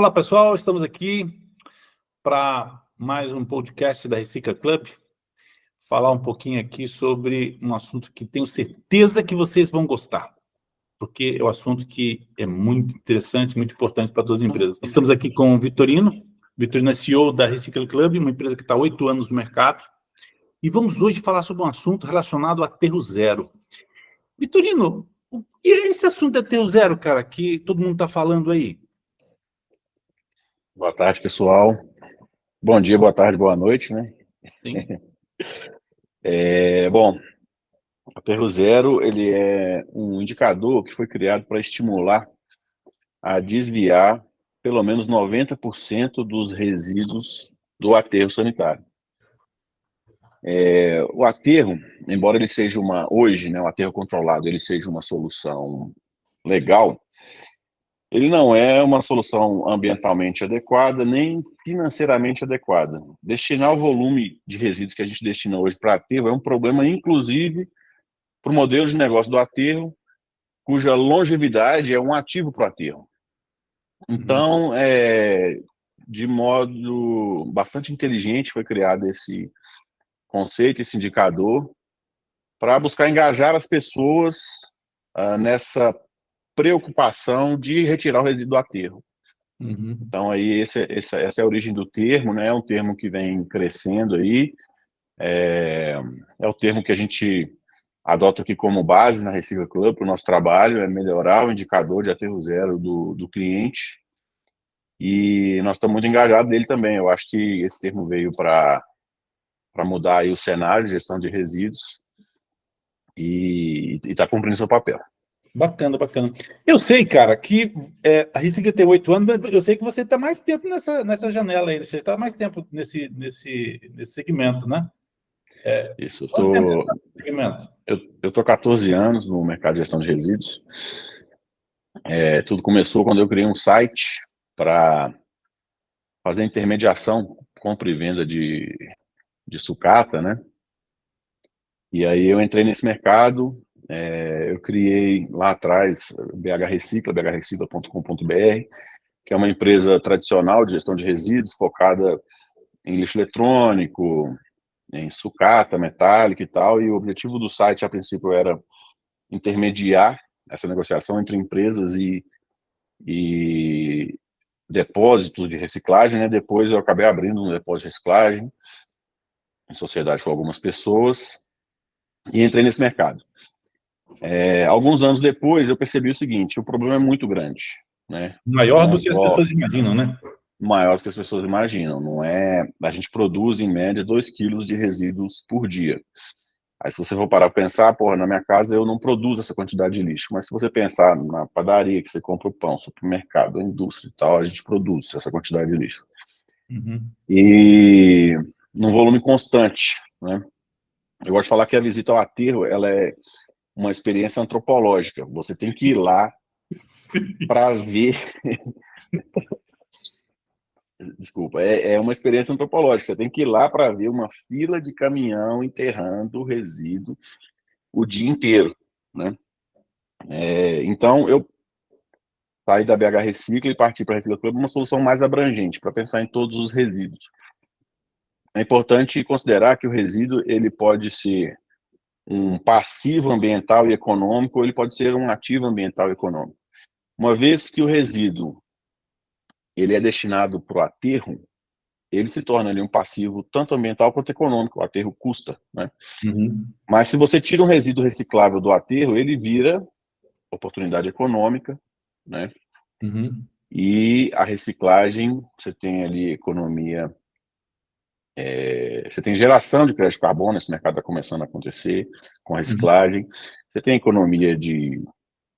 Olá, pessoal, estamos aqui para mais um podcast da Recicla Club, falar um pouquinho aqui sobre um assunto que tenho certeza que vocês vão gostar, porque é um assunto que é muito interessante, muito importante para todas as empresas. Estamos aqui com o Vitorino é CEO da Recicla Club, uma empresa que está há 8 anos no mercado, e vamos hoje falar sobre um assunto relacionado a aterro zero. Vitorino, o que é esse assunto de aterro zero, cara, que todo mundo está falando aí? Boa tarde, pessoal. Bom dia, boa tarde, boa noite, né? Sim. Bom, aterro zero, ele é um indicador que foi criado para estimular a desviar pelo menos 90% dos resíduos do aterro sanitário. O aterro, embora ele seja hoje, né, o aterro controlado, ele seja uma solução legal, ele não é uma solução ambientalmente adequada, nem financeiramente adequada. Destinar o volume de resíduos que a gente destina hoje para aterro é um problema, inclusive, para o modelo de negócio do aterro, cuja longevidade é um ativo para o aterro. Então, de modo bastante inteligente, foi criado esse conceito, esse indicador, para buscar engajar as pessoas nessa preocupação de retirar o resíduo do aterro. Então, aí, essa é a origem do termo, né? É um termo que vem crescendo aí, é o termo que a gente adota aqui como base na Recicla Club para o nosso trabalho, é melhorar o indicador de aterro zero do cliente, e nós estamos muito engajados nele também. Eu acho que esse termo veio para mudar aí o cenário de gestão de resíduos e está cumprindo seu papel. Bacana, bacana. Eu sei, cara, que a Recicla tem 8 anos, mas eu sei que você está mais tempo nessa janela aí, você está mais tempo nesse segmento, né? Isso, Quanto tempo você está nesse segmento? eu estou 14 anos no mercado de gestão de resíduos. Tudo começou quando eu criei um site para fazer intermediação, compra e venda de sucata, né? E aí eu entrei nesse mercado, eu criei lá atrás BH Recicla, bhrecicla.com.br, que é uma empresa tradicional de gestão de resíduos, focada em lixo eletrônico, em sucata, metálica e tal, e o objetivo do site, a princípio, era intermediar essa negociação entre empresas e depósitos de reciclagem, né? Depois eu acabei abrindo um depósito de reciclagem, em sociedade com algumas pessoas, e entrei nesse mercado. Alguns anos depois, eu percebi o seguinte: o problema é muito grande, né? Maior Não do que as só pessoas imaginam, né? maior do que as pessoas imaginam. Não é? A gente produz, em média, 2 quilos de resíduos por dia. Aí, se você for parar para pensar, porra, na minha casa eu não produzo essa quantidade de lixo, mas se você pensar na padaria, que você compra o pão, supermercado, a indústria e tal, a gente produz essa quantidade de lixo. E num volume constante, né? Eu gosto de falar que a visita ao aterro, ela é uma experiência antropológica. Você tem que ir lá para ver. Desculpa, é uma experiência antropológica. Você tem que ir lá para ver uma fila de caminhão enterrando o resíduo o dia inteiro, né? Então, eu saí da BH Recicla e parti para a Recicla Club uma solução mais abrangente, para pensar em todos os resíduos. É importante considerar que o resíduo ele pode ser um passivo ambiental e econômico, ou ele pode ser um ativo ambiental e econômico. Uma vez que o resíduo ele é destinado para o aterro, ele se torna ali um passivo tanto ambiental quanto econômico. O aterro custa, né? Mas se você tira um resíduo reciclável do aterro, ele vira oportunidade econômica, né? E a reciclagem, você tem ali economia, você tem geração de crédito de carbono, esse mercado está começando a acontecer com a reciclagem, você tem economia de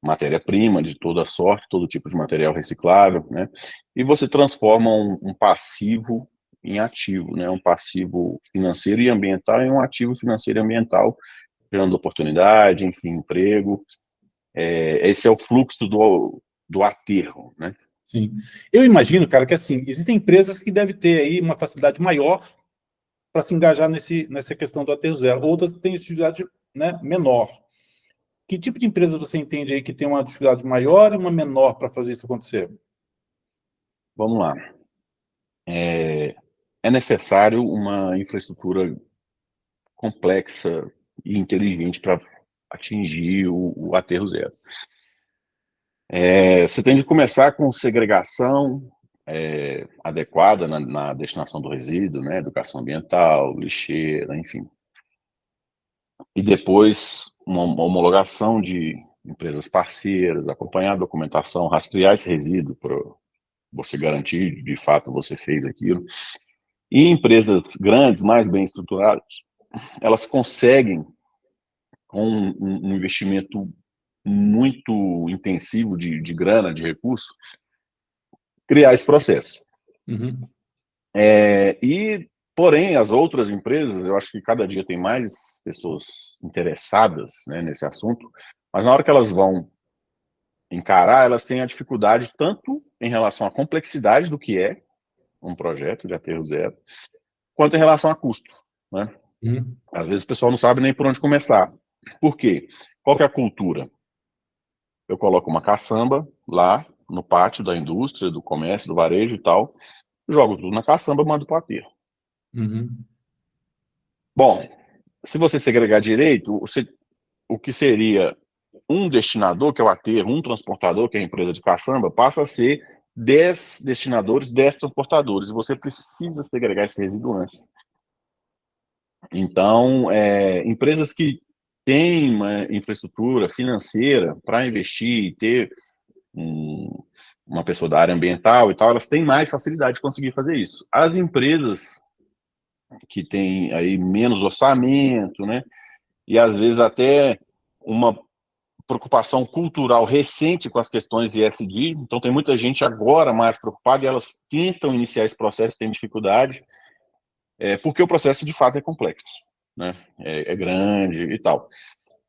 matéria-prima de toda sorte, todo tipo de material reciclável, né? E você transforma um passivo em ativo, né? Um passivo financeiro e ambiental em um ativo financeiro e ambiental, gerando oportunidade, enfim, emprego. Esse é o fluxo do aterro, né? Sim. Eu imagino, cara, que assim, existem empresas que devem ter aí uma facilidade maior para se engajar nessa questão do aterro zero. Outras têm dificuldade, né, menor. Que tipo de empresa você entende aí que tem uma dificuldade maior e uma menor para fazer isso acontecer? Vamos lá. É necessário uma infraestrutura complexa e inteligente para atingir o aterro zero. Você tem que começar com segregação adequada na destinação do resíduo, né? Educação ambiental, lixeira, enfim. E depois uma homologação de empresas parceiras, acompanhar a documentação, rastrear esse resíduo para você garantir, de fato, você fez aquilo. E empresas grandes, mais bem estruturadas, elas conseguem, com um investimento muito intensivo de grana, de recurso, criar esse processo. Uhum. Porém, as outras empresas, eu acho que cada dia tem mais pessoas interessadas, né, nesse assunto, mas na hora que elas vão encarar, elas têm a dificuldade tanto em relação à complexidade do que é um projeto de aterro zero, quanto em relação a custo, né? Uhum. Às vezes o pessoal não sabe nem por onde começar. Por quê? Qual que é a cultura? Eu coloco uma caçamba lá no pátio da indústria, do comércio, do varejo e tal, jogo tudo na caçamba e mando para o aterro. Uhum. Bom, se você segregar direito, o que seria um destinador, que é o aterro, um transportador, que é a empresa de caçamba, passa a ser 10 destinadores, 10 transportadores, e você precisa segregar esse resíduo antes. Então, empresas que têm uma infraestrutura financeira para investir e ter uma pessoa da área ambiental e tal, elas têm mais facilidade de conseguir fazer isso. As empresas que têm aí menos orçamento, né, e às vezes até uma preocupação cultural recente com as questões ESG, então tem muita gente agora mais preocupada e elas tentam iniciar esse processo, têm dificuldade, porque o processo de fato é complexo, né, é grande e tal.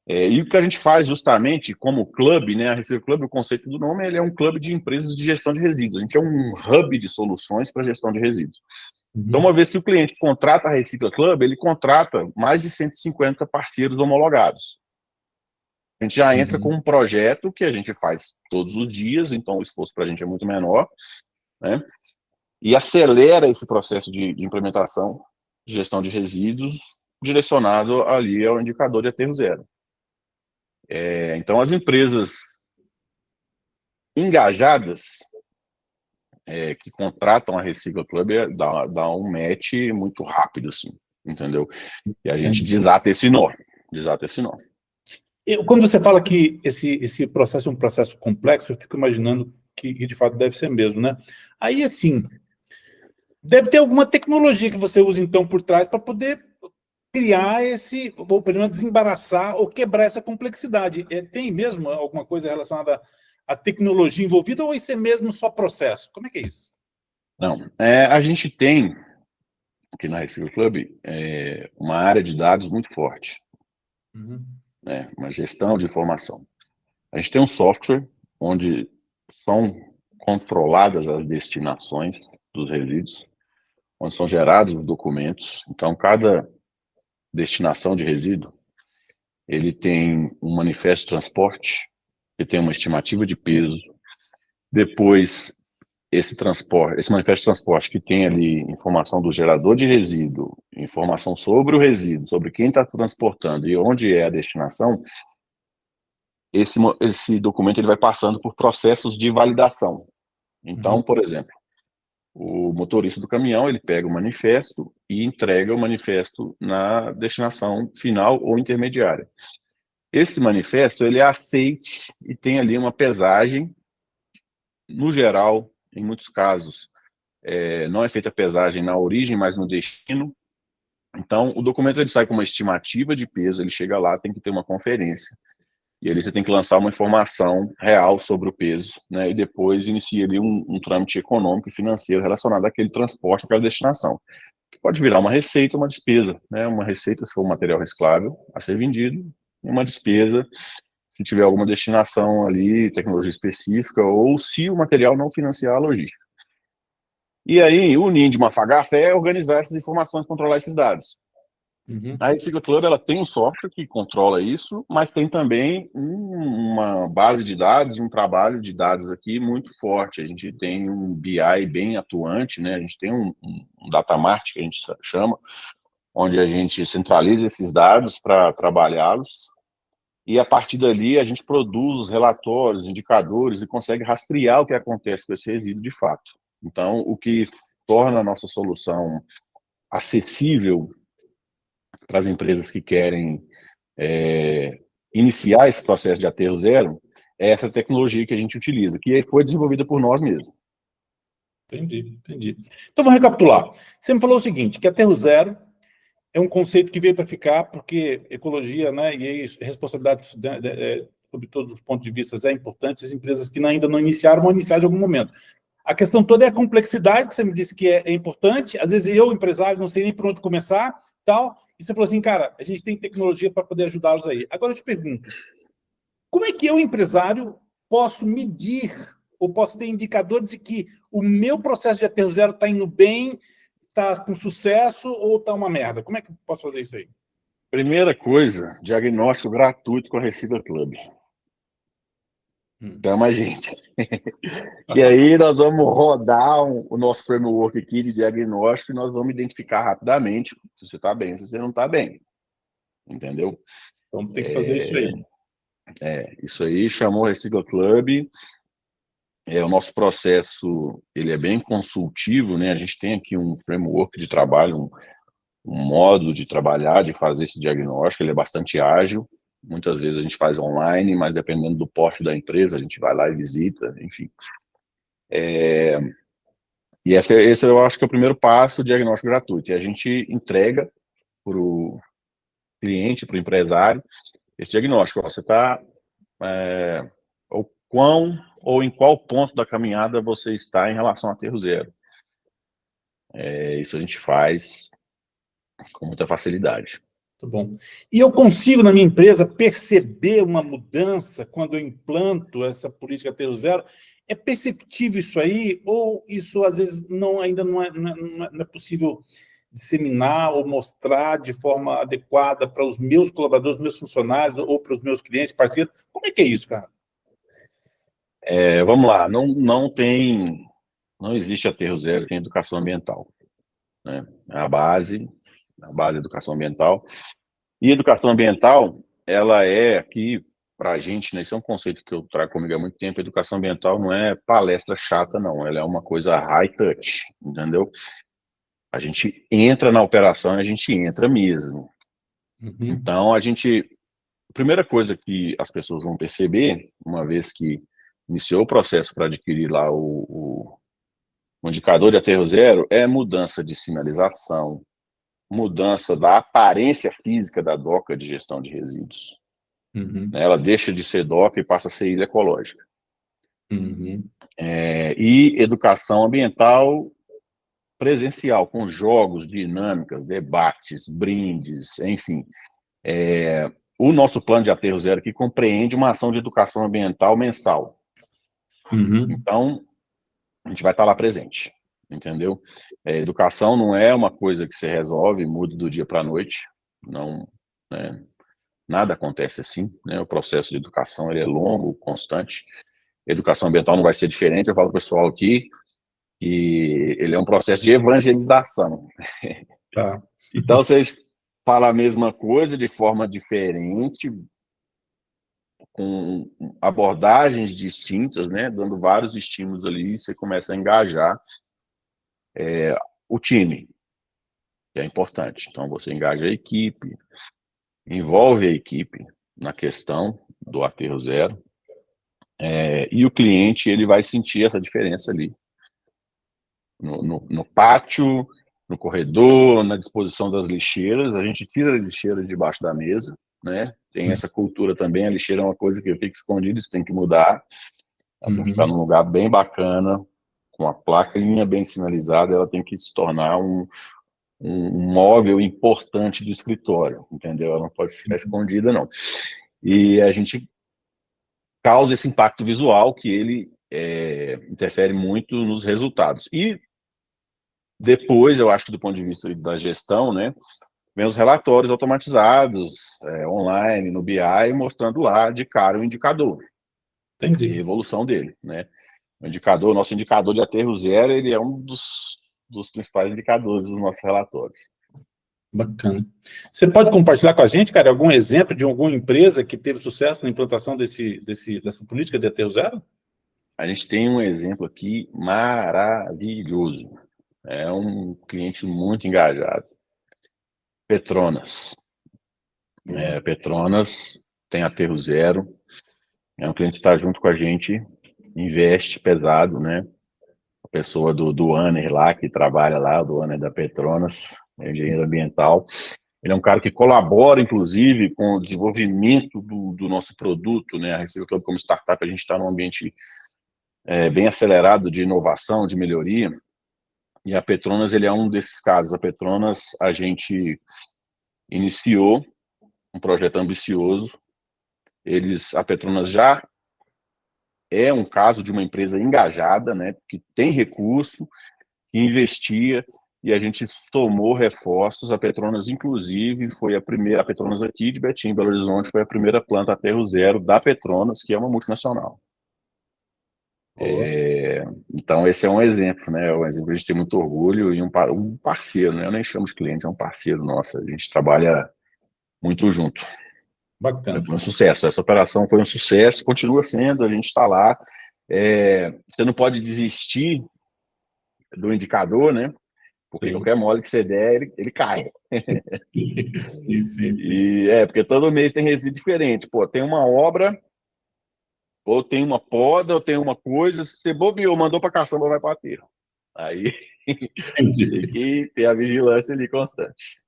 E o que a gente faz justamente como clube, né, a Recicle Club, o conceito do nome, ele é um clube de empresas de gestão de resíduos. A gente é um hub de soluções para gestão de resíduos. Então, Uhum. uma vez que o cliente contrata a Recicle Club, ele contrata mais de 150 parceiros homologados. A gente já entra com Uhum. um projeto que a gente faz todos os dias, então o esforço para a gente é muito menor, né? E acelera esse processo de implementação de gestão de resíduos direcionado ali ao indicador de aterro zero. Então, as empresas engajadas que contratam a Recicle Club dá um match muito rápido, assim, entendeu? E a gente Entendi. desata esse nó, desata esse nó. Quando você fala que esse processo é um processo complexo, eu fico imaginando que de fato deve ser mesmo, né? Aí, assim, deve ter alguma tecnologia que você usa, então, por trás para poder criar ou pelo menos desembaraçar ou quebrar essa complexidade. Tem mesmo alguma coisa relacionada à tecnologia envolvida ou isso é mesmo só processo? Como é que é isso? Não, a gente tem aqui na Recicle Club uma área de dados muito forte, Uhum. né? Uma gestão de informação. A gente tem um software onde são controladas as destinações dos resíduos, onde são gerados os documentos. Então, cada destinação de resíduo, ele tem um manifesto de transporte, que tem uma estimativa de peso. Depois, esse manifesto de transporte que tem ali informação do gerador de resíduo, informação sobre o resíduo, sobre quem está transportando e onde é a destinação, esse documento ele vai passando por processos de validação. Então, Uhum. por exemplo, o motorista do caminhão, ele pega o manifesto e entrega o manifesto na destinação final ou intermediária. Esse manifesto, ele é aceite e tem ali uma pesagem, no geral, em muitos casos, não é feita a pesagem na origem, mas no destino. Então, o documento ele sai com uma estimativa de peso, ele chega lá, tem que ter uma conferência. E ali você tem que lançar uma informação real sobre o peso, né? E depois inicia ali um trâmite econômico e financeiro relacionado àquele transporte, àquela destinação. Que pode virar uma receita ou uma despesa, né? Uma receita se for um material reciclável a ser vendido, e uma despesa se tiver alguma destinação ali, tecnologia específica, ou se o material não financiar a logística. E aí, o NIM de Mafagafé é organizar essas informações, controlar esses dados. Uhum. A Recycla Club ela tem um software que controla isso, mas tem também uma base de dados, um trabalho de dados aqui muito forte. A gente tem um BI bem atuante, né? A gente tem um data mart que a gente chama, onde a gente centraliza esses dados para trabalhá-los, e a partir dali a gente produz relatórios, indicadores e consegue rastrear o que acontece com esse resíduo de fato. Então, o que torna a nossa solução acessível para as empresas que querem iniciar esse processo de aterro zero é essa tecnologia que a gente utiliza, que foi desenvolvida por nós mesmos. Entendi, entendi. Então, vamos recapitular. Você me falou o seguinte, que aterro zero é um conceito que veio para ficar, porque ecologia, né, e aí, responsabilidade sob todos os pontos de vista é importante, as empresas que ainda não iniciaram vão iniciar de algum momento. A questão toda é a complexidade, que você me disse que é importante, às vezes eu, empresário, não sei nem por onde começar, tal, e você falou assim, cara, a gente tem tecnologia para poder ajudá-los aí. Agora eu te pergunto, como é que eu, empresário, posso medir ou posso ter indicadores de que o meu processo de aterro zero está indo bem, está com sucesso ou está uma merda? Como é que eu posso fazer isso aí? Primeira coisa, diagnóstico gratuito com a Recycla Club. Chama a gente. E aí nós vamos rodar o nosso framework aqui de diagnóstico e nós vamos identificar rapidamente se você está bem, se você não está bem. Entendeu? Então tem que fazer isso aí. Isso aí chamou Recycla Club. O nosso processo ele é bem consultivo, né? A gente tem aqui um framework de trabalho, um modo de trabalhar, de fazer esse diagnóstico, ele é bastante ágil. Muitas vezes a gente faz online, mas dependendo do porte da empresa, a gente vai lá e visita, enfim. E esse eu acho que é o primeiro passo, o diagnóstico gratuito. E a gente entrega para o cliente, para o empresário, esse diagnóstico. Você está ou em qual ponto da caminhada você está em relação a aterro zero. Isso a gente faz com muita facilidade. Muito bom. E eu consigo, na minha empresa, perceber uma mudança quando eu implanto essa política aterro zero? É perceptível isso aí? Ou isso, às vezes, ainda não é possível disseminar ou mostrar de forma adequada para os meus colaboradores, meus funcionários ou para os meus clientes, parceiros? Como é que é isso, cara? Vamos lá, não existe aterro zero sem educação ambiental, né? A base da educação ambiental. E educação ambiental, ela é aqui, para a gente, né, isso é um conceito que eu trago comigo há muito tempo, educação ambiental não é palestra chata, não, ela é uma coisa high touch, entendeu? A gente entra na operação e a gente entra mesmo. Então, a primeira coisa que as pessoas vão perceber, uma vez que iniciou o processo para adquirir lá o indicador de aterro zero, é mudança de sinalização, mudança da aparência física da doca de gestão de resíduos. Ela deixa de ser doca e passa a ser ilha ecológica. E educação ambiental presencial, com jogos, dinâmicas, debates, brindes, enfim. O nosso plano de aterro zero aqui compreende uma ação de educação ambiental mensal. Então, a gente vai estar lá presente, entendeu? Educação não é uma coisa que você resolve, muda do dia para a noite, não, né? Nada acontece assim, né? O processo de educação ele é longo, constante. Educação ambiental não vai ser diferente, eu falo para o pessoal aqui que ele é um processo de evangelização. Tá. Então, vocês falam a mesma coisa de forma diferente, com abordagens distintas, né? Dando vários estímulos ali, você começa a engajar o time, que é importante. Então, você engaja a equipe, envolve a equipe na questão do aterro zero, e o cliente ele vai sentir essa diferença ali. No pátio, no corredor, na disposição das lixeiras, a gente tira a lixeira debaixo da mesa, né? Tem essa cultura também, a lixeira é uma coisa que fica escondida, isso tem que mudar. Ela tem que ficar num lugar bem bacana, com a plaquinha bem sinalizada, ela tem que se tornar um móvel importante do escritório, entendeu? Ela não pode ficar escondida, não. E a gente causa esse impacto visual que ele interfere muito nos resultados. E depois, eu acho que do ponto de vista da gestão, né, vem os relatórios automatizados, online, no BI, mostrando lá de cara o indicador de Entendi. evolução dele, né? O indicador, nosso indicador de aterro zero, ele é um dos principais indicadores dos nossos relatórios. Bacana. Você pode compartilhar com a gente, cara, algum exemplo de alguma empresa que teve sucesso na implantação dessa política de aterro zero? A gente tem um exemplo aqui maravilhoso. É um cliente muito engajado. Petronas. Petronas tem aterro zero. É um cliente que está junto com a gente, investe pesado, né? A pessoa do Anner lá, que trabalha lá, do Anner da Petronas, é engenheiro ambiental. Ele é um cara que colabora, inclusive, com o desenvolvimento do nosso produto, né? A Recife Club, como startup, a gente está num ambiente bem acelerado de inovação, de melhoria. E a Petronas, ele é um desses casos. A Petronas, a gente iniciou um projeto ambicioso. A Petronas já é um caso de uma empresa engajada, né, que tem recurso, que investia, e a gente tomou reforços. A Petronas, inclusive, foi a Petronas aqui de Betim, Belo Horizonte, foi a primeira planta aterro zero da Petronas, que é uma multinacional. Então, esse é um exemplo, né? Um exemplo que a gente tem muito orgulho, e um parceiro, né? Eu nem chamo de cliente, é um parceiro nosso. A gente trabalha muito junto. Bacana. Foi um sucesso. Essa operação foi um sucesso, continua sendo, a gente está lá. Você não pode desistir do indicador, né? Porque Sim. qualquer mole que você der, ele cai. Sim. Porque todo mês tem resíduo diferente. Pô, tem uma obra, ou tem uma poda, ou tem uma coisa, se você bobeou, mandou para caçamba, vai para aterro. Aí tem que ter a vigilância ali constante.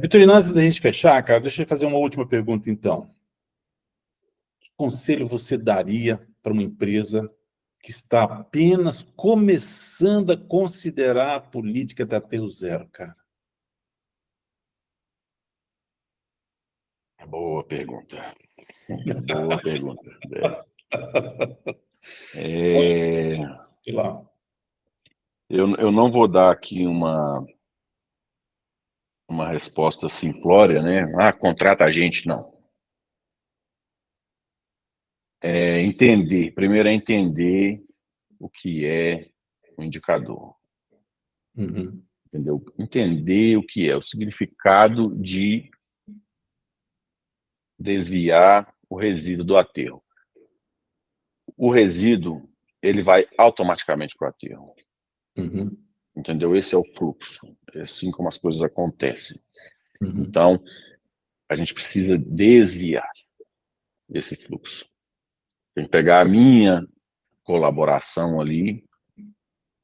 Vitorino, antes da gente fechar, cara, deixa eu fazer uma última pergunta, então. Que conselho você daria para uma empresa que está apenas começando a considerar a política da aterro zero, cara? Boa pergunta. Boa pergunta. Sei lá. Eu não vou dar aqui uma resposta simplória, né? Contrata a gente, não. Primeiro é entender o que é o indicador. Uhum. Entendeu? Entender o que é o significado de desviar o resíduo do aterro. O resíduo, ele vai automaticamente para o aterro. Uhum. Entendeu? Esse é o fluxo. É assim como as coisas acontecem. Uhum. Então, a gente precisa desviar esse fluxo. Tem que pegar a minha colaboração ali,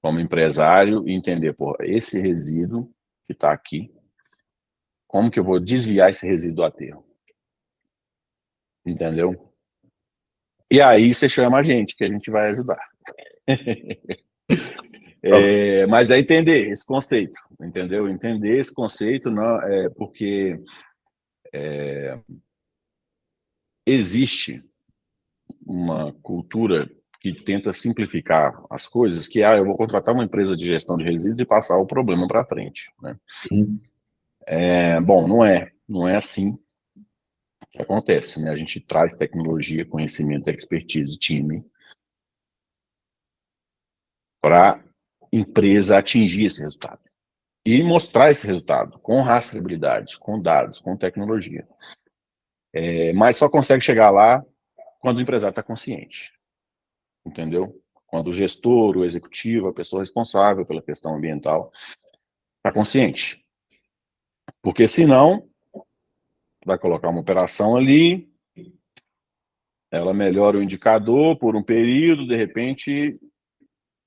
como empresário, e entender, esse resíduo que está aqui, como que eu vou desviar esse resíduo do aterro? Entendeu? E aí você chama a gente, que a gente vai ajudar. Mas é entender esse conceito, entendeu? Entender esse conceito, não, porque existe uma cultura que tenta simplificar as coisas, que eu vou contratar uma empresa de gestão de resíduos e passar o problema para frente, né? Uhum. Bom, não é assim que acontece, né? A gente traz tecnologia, conhecimento, expertise, time para a empresa atingir esse resultado e mostrar esse resultado com rastreabilidade, com dados, com tecnologia. Mas só consegue chegar lá quando o empresário está consciente, entendeu? Quando o gestor, o executivo, a pessoa responsável pela questão ambiental está consciente. Porque senão, vai colocar uma operação ali, ela melhora o indicador por um período, de repente,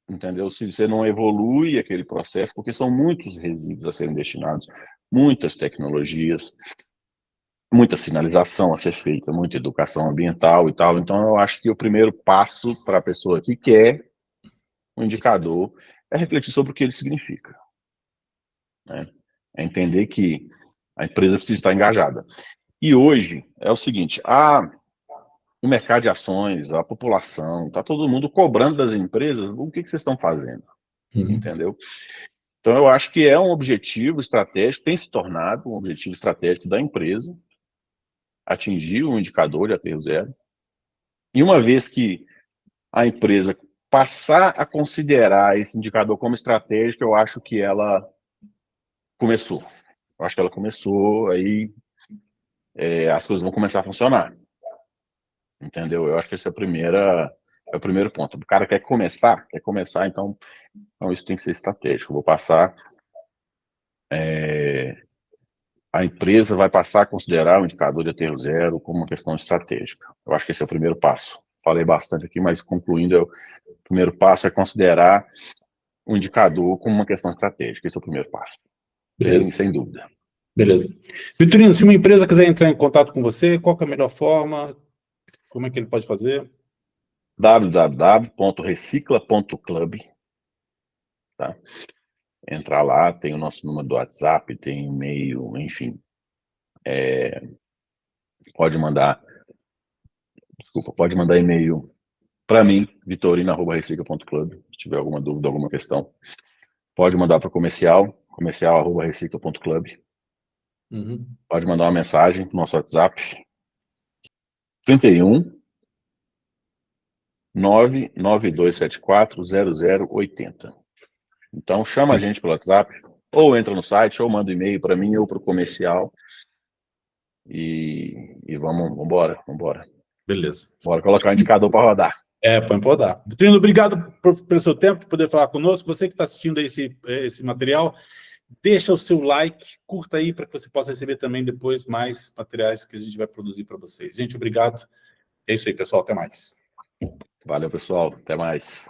entendeu? Se você não evolui aquele processo, porque são muitos resíduos a serem destinados, muitas tecnologias, muita sinalização a ser feita, muita educação ambiental e tal. Então, eu acho que o primeiro passo para a pessoa que quer um indicador é refletir sobre o que ele significa, né? É entender que a empresa precisa estar engajada. E hoje é o seguinte, o mercado de ações, a população, está todo mundo cobrando das empresas o que vocês estão fazendo, Uhum. entendeu? Então, eu acho que é um objetivo estratégico, tem se tornado um objetivo estratégico da empresa, atingir um indicador de aterro zero. E uma vez que a empresa passar a considerar esse indicador como estratégico, eu acho que ela começou. Eu acho que ela começou, aí as coisas vão começar a funcionar. Entendeu? Eu acho que esse é o primeiro ponto. O cara quer começar, então isso tem que ser estratégico. Eu vou passar, a empresa vai passar a considerar o indicador de aterro zero como uma questão estratégica. Eu acho que esse é o primeiro passo. Falei bastante aqui, mas concluindo, o primeiro passo é considerar o indicador como uma questão estratégica. Esse é o primeiro passo. Beleza. Sem dúvida. Beleza. Vitorino, se uma empresa quiser entrar em contato com você, qual que é a melhor forma? Como é que ele pode fazer? www.recicla.club, tá? Entrar lá, tem o nosso número do WhatsApp, tem e-mail, enfim. Pode mandar e-mail para mim, vitorino@recicla.club, se tiver alguma dúvida, alguma questão. Pode mandar para comercial@recicla.club. Uhum. Pode mandar uma mensagem no nosso WhatsApp, 31 99274 0080. Então, chama a gente pelo WhatsApp, ou entra no site, ou manda e-mail para mim ou para o comercial. E vamos embora. Beleza. Bora colocar o indicador para rodar. Põe para rodar. Vitorino, obrigado pelo seu tempo, de poder falar conosco. Você que está assistindo esse material, deixa o seu like, curta aí para que você possa receber também depois mais materiais que a gente vai produzir para vocês. Gente, obrigado. É isso aí, pessoal. Até mais. Valeu, pessoal. Até mais.